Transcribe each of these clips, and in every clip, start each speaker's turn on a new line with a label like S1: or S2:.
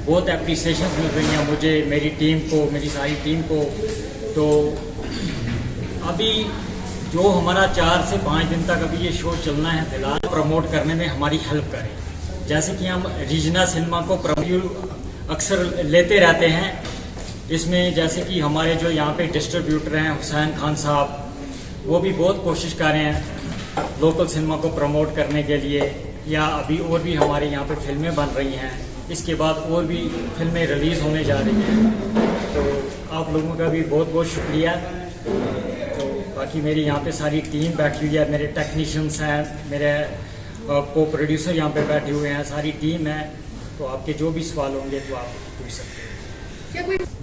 S1: बहुत एप्रिसिएशन मिल रही हैं मुझे, मेरी टीम को, मेरी सारी टीम को। तो अभी जो हमारा 4 से 5 दिन तक अभी ये शो चलना है, फिलहाल प्रमोट करने में हमारी हेल्प करें। जैसे कि हम रीजना सिनेमा को अक्सर लेते रहते हैं, इसमें जैसे कि हमारे जो यहाँ पे डिस्ट्रीब्यूटर हैं हुसैन खान साहब, वो भी बहुत कोशिश कर रहे हैं लोकल सिनेमा को प्रमोट करने के लिए। या अभी और भी हमारे यहाँ पे फिल्में बन रही हैं, इसके बाद और भी फिल्में रिलीज़ होने जा रही हैं। तो आप लोगों का भी बहुत बहुत शुक्रिया। तो बाकी मेरी यहाँ पे सारी टीम बैठी हुई है, मेरे टेक्नीशियंस हैं, मेरे को प्रोड्यूसर यहाँ पे बैठे हुए हैं, सारी टीम है। तो आपके जो भी सवाल होंगे तो आप पूछ सकते हैं।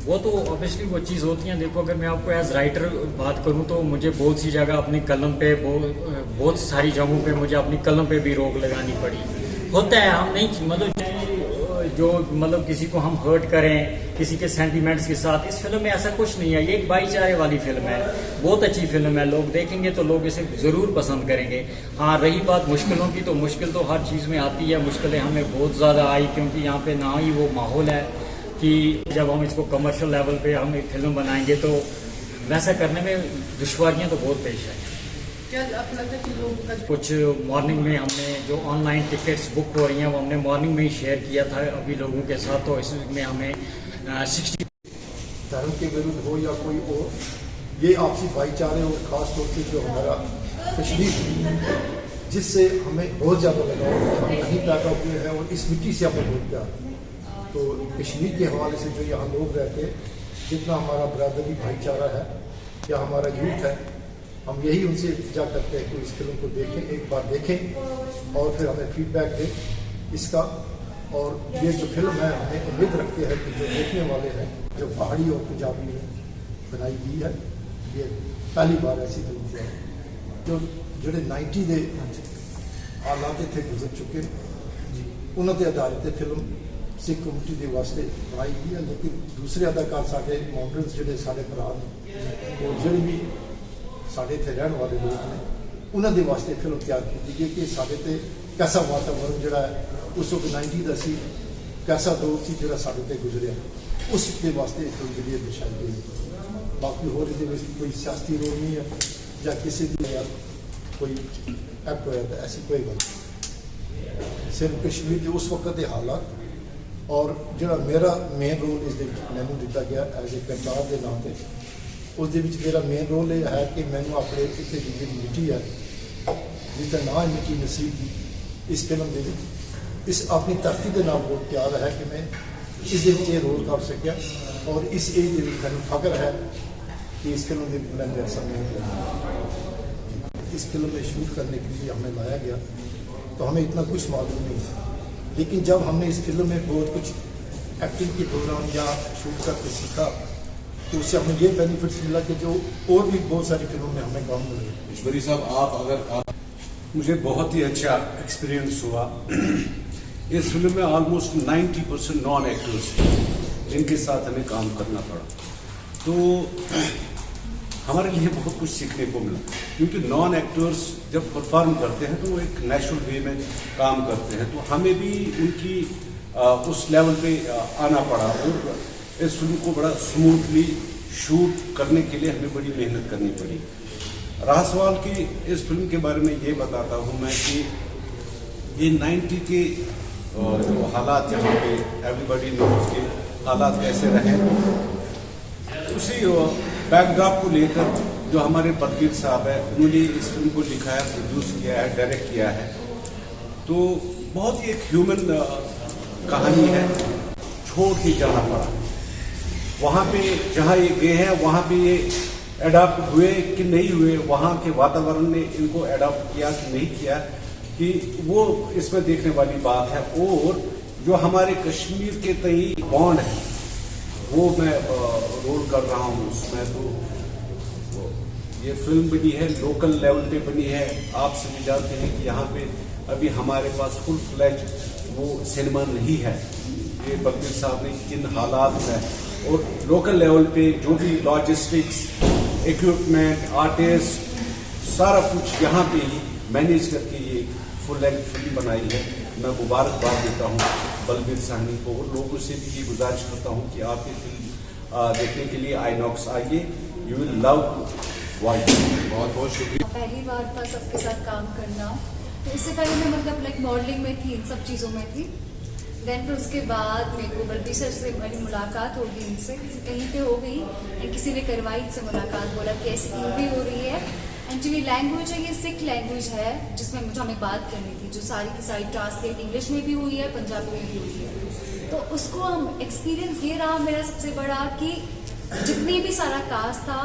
S1: वो तो ऑब्वियसली वो चीज़ होती है। देखो, अगर मैं आपको एज राइटर बात करूँ तो मुझे बहुत सी जगह अपनी कलम पे, बहुत सारी जगहों पे मुझे अपनी कलम पे भी रोक लगानी पड़ी। होता है, हम नहीं मतलब किसी को हम हर्ट करें किसी के सेंटीमेंट्स के साथ। इस फिल्म में ऐसा कुछ नहीं है, ये एक भाईचारे वाली फिल्म है, बहुत अच्छी फिल्म है। लोग देखेंगे तो लोग इसे ज़रूर पसंद करेंगे। हाँ, रही बात मुश्किलों की, तो मुश्किल तो हर चीज़ में आती है। मुश्किलें हमें बहुत ज़्यादा आई, क्योंकि यहाँ पे ना ही वो माहौल है कि जब हम इसको कमर्शियल लेवल पे हम एक फिल्म बनाएंगे तो वैसा करने में दुश्वारियाँ तो बहुत पेश है। कुछ मॉर्निंग में हमने जो ऑनलाइन टिकट्स बुक हो रही हैं वो हमने मॉर्निंग में ही शेयर किया था अभी लोगों के साथ। तो इसमें हमें 60
S2: धर्म के विरुद्ध हो या कोई हो, ये आपसी भाईचारे और ख़ास तौर से जो हमारा कश्मीर, जिससे हमें बहुत ज़्यादा लगाव है, हम कहीं पैदा हुए हैं और इस मिट्टी से हमें बहुत प्यार है। तो कश्मीर के हवाले से जो यहाँ लोग रहते हैं, जितना हमारा बरादरी भाईचारा है या हमारा यूथ है, हम यही उनसे इल्तिजा करते हैं कि इस फिल्म को देखें, एक बार देखें और फिर हमें फीडबैक दें इसका। और ये जो फिल्म है, हमें उम्मीद रखते हैं कि जो देखने वाले हैं, जो पहाड़ी और पंजाबी में बनाई गई है, ये पहली बार ऐसी फिल्म है जो जोड़े 90 के हालात थे गुजर चुके, उन्होंने आधारित फिल्म सिख कम्यूनिटी के वास्ते बनाई गई है। लेकिन दूसरे अदाकार साढ़े मॉडर्नस जोड़े साढ़े भरा ने और जोड़े भी साढ़े इतने रहने वाले लोग ने, उन्होंने वास्ते फिल्म तैयार की गई कि साढ़े ते कैसा वातावरण जोड़ा उस वक्त 90 का सी, कैसा दौर से जोड़ा साढ़े ते गुजरिया, उसके वास्ते फिल्म जी दर्शाई गई। बाकी होर कोई सियासी रोल नहीं है या किसी भी यार कोई एक्ट होया तो ऐसी कोई गल नहीं। सिर्फ कश्मीर के उस वक्त के हालात और जो मेरा मेन रोल इस मैनू दिता गया एज ए कंटार के नाम पर, उस मेरा मेन रोल यह है कि मैनू अपने इतने की जी मिट्टी है जिसका ना है मिट्टी नसीब की, इस फिल्म के इस अपनी धरती के नाम बहुत प्यार है कि मैं इस रोल कर सकिया। और इस एज मैं फख्र है कि इस फिल्म के मैंने ऐसा इस फिल्म में शूट करने के लिए हमें लाया गया, तो हमें इतना कुछ मालूम नहीं है। लेकिन जब हमने इस फिल्म में बहुत कुछ एक्टिंग के प्रोग्राम या शूट करके सीखा, तो उससे हमें ये बेनिफिट्स मिला कि जो और भी बहुत सारी फिल्मों में हमें काम मिले।
S3: ईश्वरी साहब,
S4: मुझे बहुत ही अच्छा एक्सपीरियंस हुआ। इस फिल्म में ऑलमोस्ट 90% नॉन एक्टर्स जिनके साथ हमें काम करना पड़ा, तो हमारे लिए बहुत कुछ सीखने को मिला। क्योंकि नॉन एक्टर्स जब परफॉर्म करते हैं तो वो एक नेचुरल वे में काम करते हैं, तो हमें भी उनकी उस लेवल पे आना पड़ा। और इस फिल्म को बड़ा स्मूथली शूट करने के लिए हमें बड़ी मेहनत करनी पड़ी। रहा सवाल कि इस फिल्म के बारे में ये बताता हूँ मैं कि ये 90 के जो हालात जहाँ पे एवरीबॉडी नोज के हालात कैसे रहे, उसी बैकड्रॉप को लेकर जो हमारे बलबीर साहब है, उन्होंने इस फिल्म को लिखा है, प्रोड्यूस किया है, डायरेक्ट किया है। तो बहुत ही एक ह्यूमन कहानी है। छोड़ के जाना पड़ा, वहाँ पे जहाँ ये गए हैं वहाँ पे ये एडाप्ट हुए कि नहीं हुए, वहाँ के वातावरण ने इनको एडाप्ट किया कि नहीं किया, कि वो इसमें देखने वाली बात है। और जो हमारे कश्मीर के तई बॉन्ड है वो मैं रोल कर रहा हूँ उसमें। तो ये फिल्म बनी है, लोकल लेवल पे बनी है। आप सभी जानते हैं कि यहाँ पे अभी हमारे पास फुल फ्लैज वो सिनेमा नहीं है। ये बलबीर साहब ने किन हालात में और लोकल लेवल पे जो भी लॉजिस्टिक्स, इक्विपमेंट, आर्टिस्ट, सारा कुछ यहाँ पे ही मैनेज करके ये फुल लेंथ फिल्म बनाई है। मैं मुबारकबाद देता हूँ बलबीर साहनी को और लोगों से भी ये गुजारिश करता हूँ कि आप ये फिल्म देखने के लिए आईनॉक्स आइए, यू विल लव वॉच।
S3: बहुत बहुत शुक्रिया।
S5: पहली बार था सबके साथ काम करना, तो इससे पहले मैं मतलब लाइक मॉडलिंग में थी, इन सब चीज़ों में थी। देन फिर उसके बाद मेरे को बलबीर सर से मेरी मुलाकात होगी, इनसे कहीं पे हो गई एंड किसी ने करवाई इनसे मुलाकात, बोला कि ऐसी मूवी हो रही है एंड जो ये लैंग्वेज है ये सिख लैंग्वेज है जिसमें मुझे हमें बात करनी थी, जो सारी की सारी ट्रांसलेट इंग्लिश में भी हुई है, पंजाबी में भी हुई है। तो उसको हम एक्सपीरियंस ये रहा मेरा सबसे बड़ा कि जितनी भी सारा कास्ट था,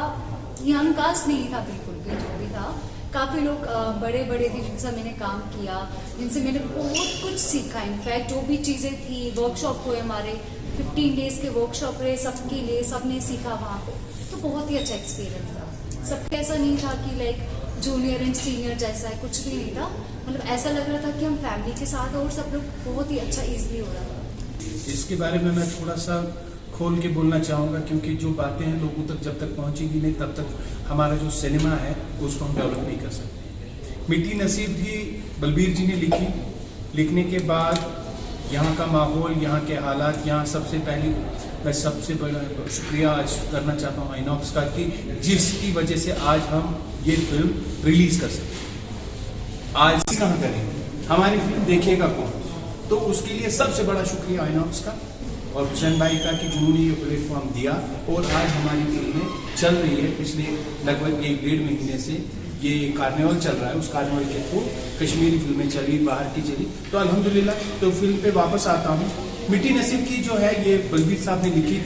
S5: यंग कास्ट नहीं था बिल्कुल भी, जो भी था काफ़ी लोग बड़े बड़े थे जिनके साथ मैंने काम किया, जिनसे मैंने बहुत कुछ सीखा। इनफैक्ट जो भी चीज़ें थी, वर्कशॉप हुए हमारे 15 डेज के वर्कशॉप रहे सबके लिए, सबने सीखा वहाँ पे, तो बहुत ही अच्छा एक्सपीरियंस था। सबके ऐसा नहीं था कि लाइक जूनियर एंड सीनियर जैसा है, कुछ भी नहीं था। मतलब ऐसा लग रहा था कि हम फैमिली के साथ और सब लोग बहुत ही अच्छा ईजिली हो रहा था।
S6: इसके बारे में मैं थोड़ा सा खोल के बोलना चाहूँगा, क्योंकि जो बातें हैं लोगों तक जब तक पहुँचेगी नहीं तब तक हमारा जो सिनेमा है उसको हम डेवलप नहीं कर सकते। मिट्टी नसीब भी बलबीर जी ने लिखी, लिखने के बाद यहाँ का माहौल, यहाँ के हालात, यहाँ सबसे पहले मैं सबसे बड़ा शुक्रिया आज करना चाहता हूँ आईनॉक्स का कि जिसकी वजह से आज हम ये फिल्म रिलीज़ कर सकते। आज कहाँ करेंगे, हमारी फिल्म देखेगा कौन, तो उसके लिए सबसे बड़ा शुक्रिया आईनॉक्स का और हुसैन भाई का कि जिन्होंने ये प्लेटफॉर्म दिया और आज हमारी फिल्में चल रही है। पिछले लगभग 1-1.5 महीने से ये कार्निवल चल रहा है, उस कार्निवल के थ्रू कश्मीरी फिल्में चली, बाहर की चली, तो अल्हम्दुलिल्लाह। तो फिल्म पे वापस आता हूँ। मिट्टी नसीब की जो है ये बलबीर साहब ने लिखी।